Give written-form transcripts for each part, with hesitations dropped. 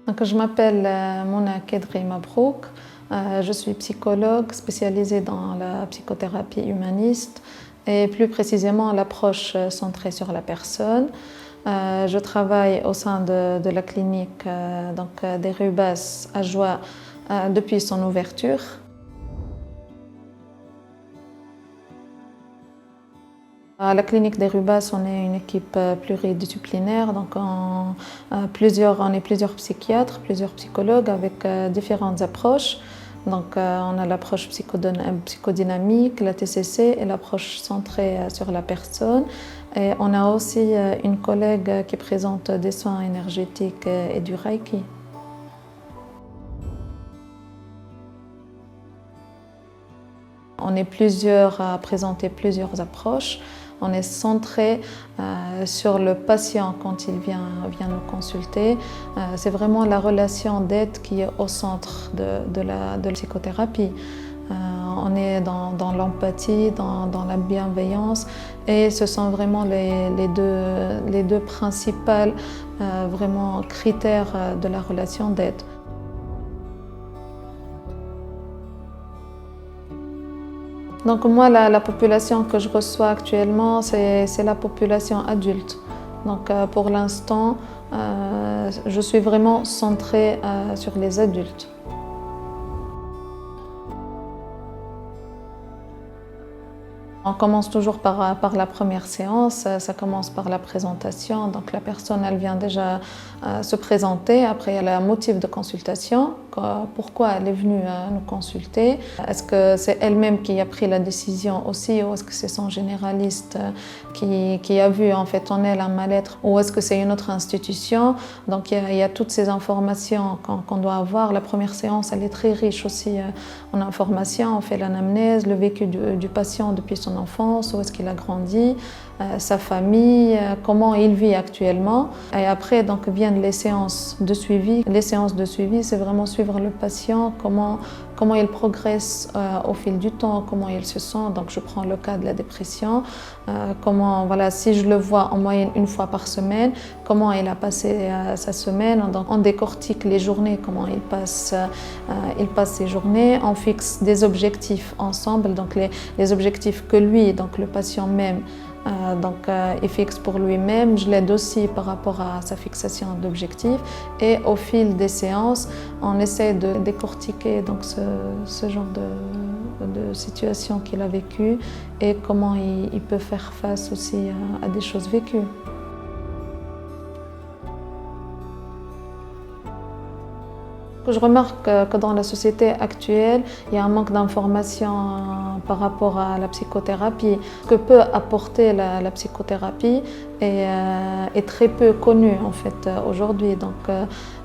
Donc, je m'appelle Mona Kedri Mabrouk. Je suis psychologue spécialisée dans la psychothérapie humaniste et plus précisément l'approche centrée sur la personne. Je travaille au sein de la clinique des Rubas à Joie depuis son ouverture. À la clinique des Rubas, on est une équipe pluridisciplinaire, donc on est plusieurs psychiatres, plusieurs psychologues avec différentes approches. Donc, on a l'approche psychodynamique, la TCC et l'approche centrée sur la personne. Et on a aussi une collègue qui présente des soins énergétiques et du Reiki. On est plusieurs à présenter plusieurs approches. On est centré sur le patient quand il vient nous consulter. C'est vraiment la relation d'aide qui est au centre de la psychothérapie. On est dans l'empathie, dans la bienveillance et ce sont vraiment les deux principaux vraiment critères de la relation d'aide. Donc moi, la population que je reçois actuellement, c'est la population adulte. Donc pour l'instant, je suis vraiment centrée sur les adultes. On commence toujours par la première séance, ça commence par la présentation. Donc la personne, elle vient déjà se présenter, après elle a un motif de consultation, pourquoi elle est venue nous consulter. Est-ce que c'est elle-même qui a pris la décision aussi ou est-ce que c'est son généraliste qui a vu en fait en elle un mal-être ou est-ce que c'est une autre institution. Donc il y a toutes ces informations qu'on doit avoir. La première séance, elle est très riche aussi en informations. On fait l'anamnèse, le vécu du patient depuis son enfance, où est-ce qu'il a grandi, sa famille, comment il vit actuellement. Et après, donc, viennent les séances de suivi. Les séances de suivi, c'est vraiment suivre le patient, comment il progresse au fil du temps, comment il se sent. Donc, je prends le cas de la dépression. Si je le vois en moyenne une fois par semaine, comment il a passé sa semaine. Donc, on décortique les journées, comment il passe ses journées. On fixe des objectifs ensemble, donc les objectifs que lui, donc le patient même, il fixe pour lui-même. Je l'aide aussi par rapport à sa fixation d'objectifs et au fil des séances, on essaie de décortiquer donc ce genre de situation qu'il a vécu et comment il peut faire face aussi à des choses vécues. Je remarque que dans la société actuelle, il y a un manque d'informations par rapport à la psychothérapie. Ce que peut apporter la psychothérapie est très peu connu en fait aujourd'hui. Donc,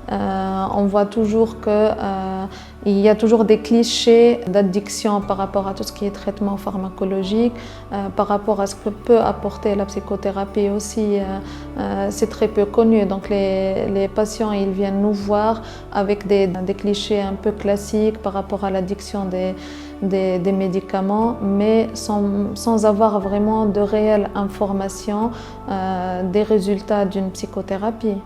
on voit toujours qu'il y a toujours des clichés d'addiction par rapport à tout ce qui est traitement pharmacologique, par rapport à ce que peut apporter la psychothérapie aussi, c'est très peu connu. Donc les patients, ils viennent nous voir avec des clichés un peu classiques par rapport à l'addiction des médicaments, mais sans avoir vraiment de réelle information des résultats d'une psychothérapie.